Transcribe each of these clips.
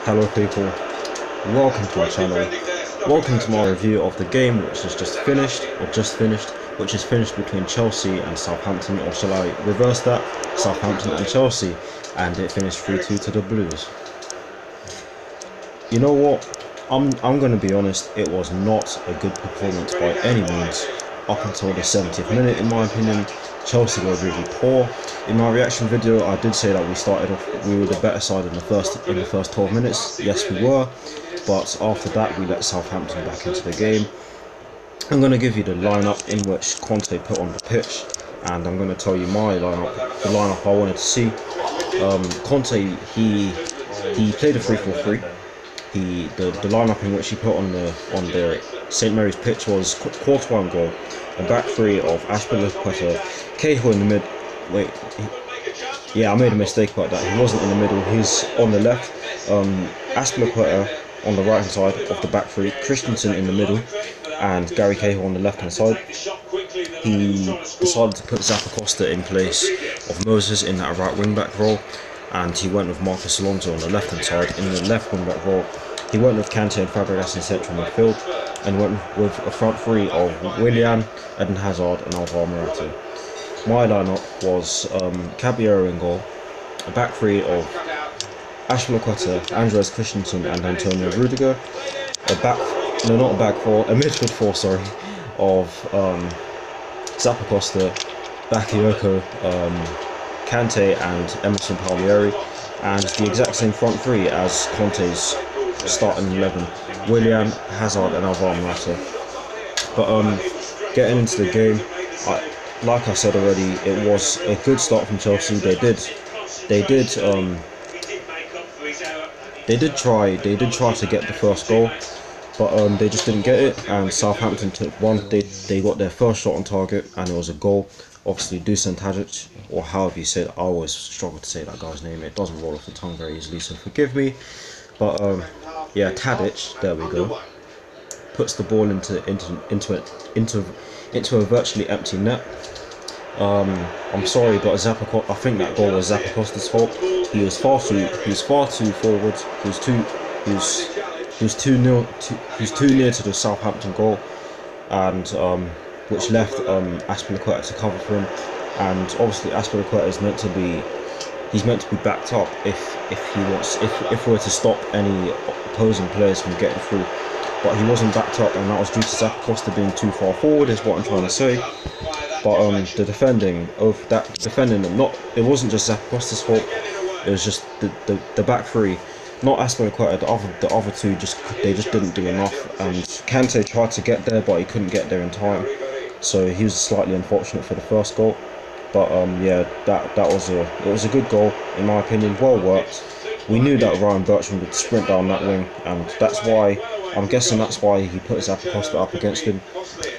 Hello people, welcome to my channel, welcome to my review of the game which has just finished, which is finished between Chelsea and Southampton, or shall I reverse that, Southampton and Chelsea, and it finished 3-2 to the Blues. You know what, I'm going to be honest, it was not a good performance by any means. Up until the 70th minute, in my opinion, Chelsea were really poor. In my reaction video, I did say that we were the better side in the first 12 minutes. Yes, we were, but after that, we let Southampton back into the game. I'm going to give you the lineup in which Conte put on the pitch, and I'm going to tell you my lineup, the lineup I wanted to see. Conte, he played a 3-4-3. The lineup in which he put on the St Mary's pitch was Courtois in goal, a back three of Azpilicueta, Cahill in the mid. I made a mistake about that. He wasn't in the middle. He's on the left. Azpilicueta on the right hand side of the back three. Christensen in the middle, and Gary Cahill on the left hand side. He decided to put Zappacosta in place of Moses in that right wing back role, and he went with Marcus Alonso on the left hand side in the left wing back role. He went with Kante and Fabregas in central midfield, and went with a front three of Willian, Eden Hazard and Alvaro Morata. My lineup was Caballero in goal, a back three of Azpilicueta, Andreas Christensen and Antonio Rudiger, a midfield four, of Zappacosta, Bakayoko, Kante and Emerson Palmieri, and the exact same front three as Conte's starting 11, Willian, Hazard and Alvaro Morata. But getting into the game, like I said already, it was a good start from Chelsea. They did try to get the first goal, but they just didn't get it, and Southampton took one. They got their first shot on target, and it was a goal. Obviously, Dusan Tadic, or however you say it, I always struggle to say that guy's name. It doesn't roll off the tongue very easily, so forgive me. But yeah, Tadic, there we go, puts the ball into a virtually empty net. I'm sorry, but I think that goal was Zappacosta's fault. He was far too forward. He was too near to the Southampton goal, and which left Azpilicueta to cover for him. And obviously Azpilicueta is meant to be backed up if we're to stop any opposing players from getting through. But he wasn't backed up, and that was due to Zappacosta being too far forward, is what I'm trying to say. But the defending, it wasn't just Zappacosta's fault. It was just the back three, not Azpilicueta. The other two just didn't do enough. And Kante tried to get there, but he couldn't get there in time. So he was slightly unfortunate for the first goal. But yeah, it was a good goal in my opinion. Well worked. We knew that Ryan Bertrand would sprint down that wing, and I'm guessing that's why he put Zappacosta up against him.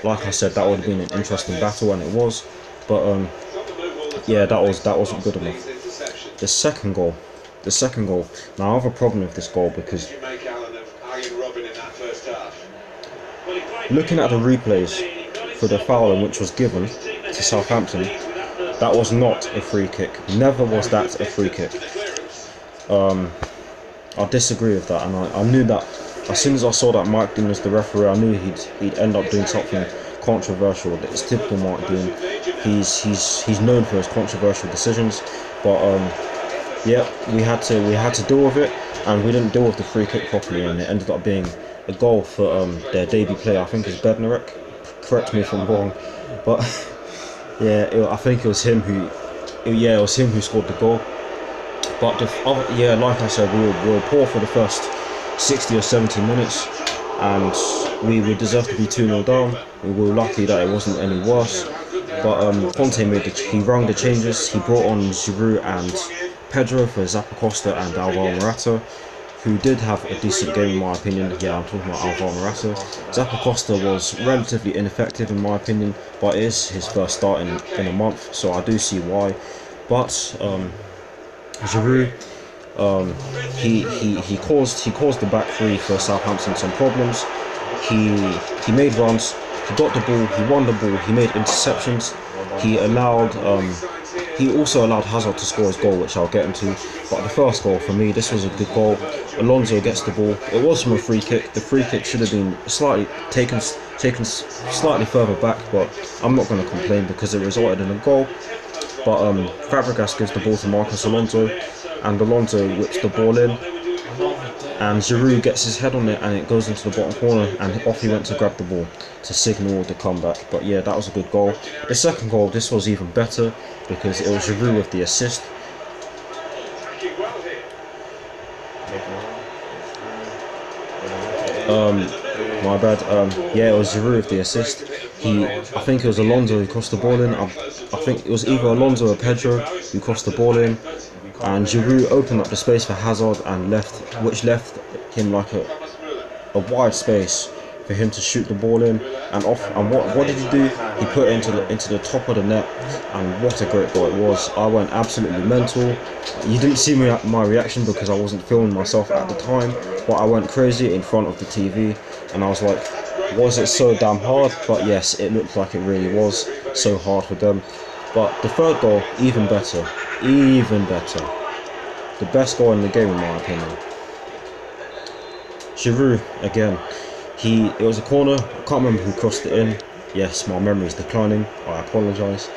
Like I said, that would have been an interesting battle, and it was. But yeah, that wasn't good enough. The second goal. Now I have a problem with this goal because looking at the replays for the foul in which was given to Southampton, that was not a free kick. Never was that a free kick. I disagree with that, and I knew that as soon as I saw that Mike Dean was the referee. I knew he'd end up doing something controversial. It's typical Mike Dean. He's known for his controversial decisions, but yeah, we had to deal with it, and we didn't deal with the free kick properly, and it ended up being a goal for their debut player. I think it's Bednarek. Correct me if I'm wrong, but yeah, I think it was him who scored the goal. But like I said, we were poor for the first 60 or 70 minutes, and we deserved to be 2-0 down. We were lucky that it wasn't any worse. But Conte he rung the changes. He brought on Giroud and Pedro for Zappacosta and Alvaro Morata, who did have a decent game in my opinion. Yeah, I'm talking about Alvaro Morata. Zappacosta was relatively ineffective in my opinion, but it is his first start in a month, so I do see why. But Giroud, he caused the back three for Southampton some problems. He made runs, he got the ball, he won the ball, he made interceptions, he allowed he also allowed Hazard to score his goal, which I'll get into. But the first goal for me, this was a good goal. Alonso gets the ball. It was from a free kick. The free kick should have been slightly taken slightly further back, but I'm not going to complain because it resulted in a goal. But Fabregas gives the ball to Marcos Alonso, and Alonso whips the ball in, and Giroud gets his head on it, and it goes into the bottom corner, and off he went to grab the ball to signal the comeback. But yeah, that was a good goal. The second goal, this was even better because it was Giroud with the assist. My bad. Yeah, it was Giroud with the assist. I think it was Alonso who crossed the ball in. I think it was either Alonso or Pedro who crossed the ball in, and Giroud opened up the space for Hazard and which left him like a wide space for him to shoot the ball in and off. And what did he do? He put it into the top of the net, and what a great goal it was. I went absolutely mental. You didn't see my reaction because I wasn't filming myself at the time, but I went crazy in front of the TV, and I was like, was it so damn hard? But yes, it looked like it really was so hard for them. But the third goal, even better, even better. The best goal in the game in my opinion. Giroud again. It was a corner. I can't remember who crossed it in. Yes, my memory is declining. I apologise.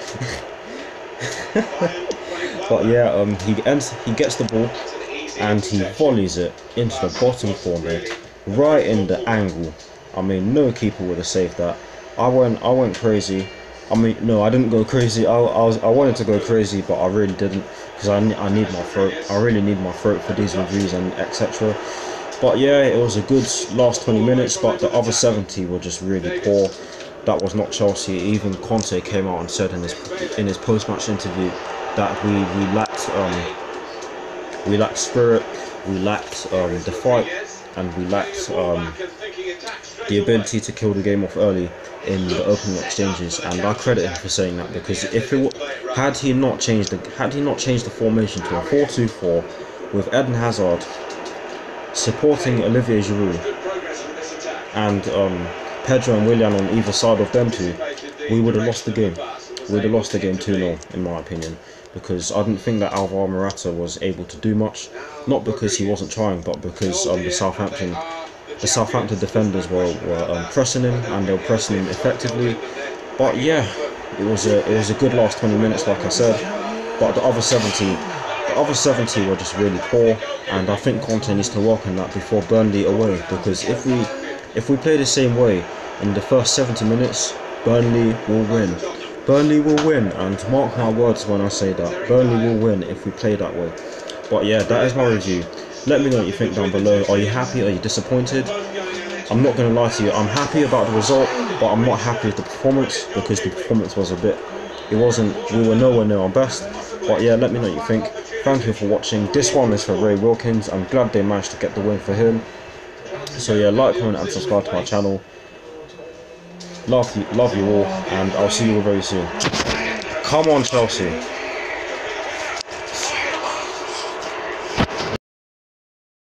But yeah, he gets the ball and he volleys it into the bottom corner, right in the angle. I mean, no keeper would have saved that. I went crazy. I mean, no, I didn't go crazy. I wanted to go crazy, but I really didn't because I need my throat. I really need my throat for these reviews and etc. But yeah, it was a good last 20 minutes, but the other 70 were just really poor. That was not Chelsea. Even Conte came out and said in his post-match interview that we lacked spirit, we lacked the fight, and we lacked the ability to kill the game off early in the opening exchanges. And I credit him for saying that, because had he not changed the formation to a 4-2-4 with Eden Hazard supporting Olivier Giroud and Pedro and Willian on either side of them two, we would have lost the game. We would have lost the game 2-0 in my opinion, because I didn't think that Alvaro Morata was able to do much. Not because he wasn't trying, but because the Southampton defenders were pressing him, and they were pressing him effectively. But yeah, it was a good last 20 minutes, like I said. But the other 70 were just really poor, and I think Conte needs to work on that before Burnley away, because if we play the same way in the first 70 minutes, Burnley will win. Burnley will win, and mark my words when I say that. Burnley will win if we play that way. But yeah, that is my review. Let me know what you think down below. Are you happy? Are you disappointed? I'm not going to lie to you. I'm happy about the result, but I'm not happy with the performance, because the performance was we were nowhere near our best. But yeah, let me know what you think. Thank you for watching. This one is for Ray Wilkins. I'm glad they managed to get the win for him. So yeah, like, comment and subscribe to my channel. Love you all, and I'll see you all very soon. Come on, Chelsea.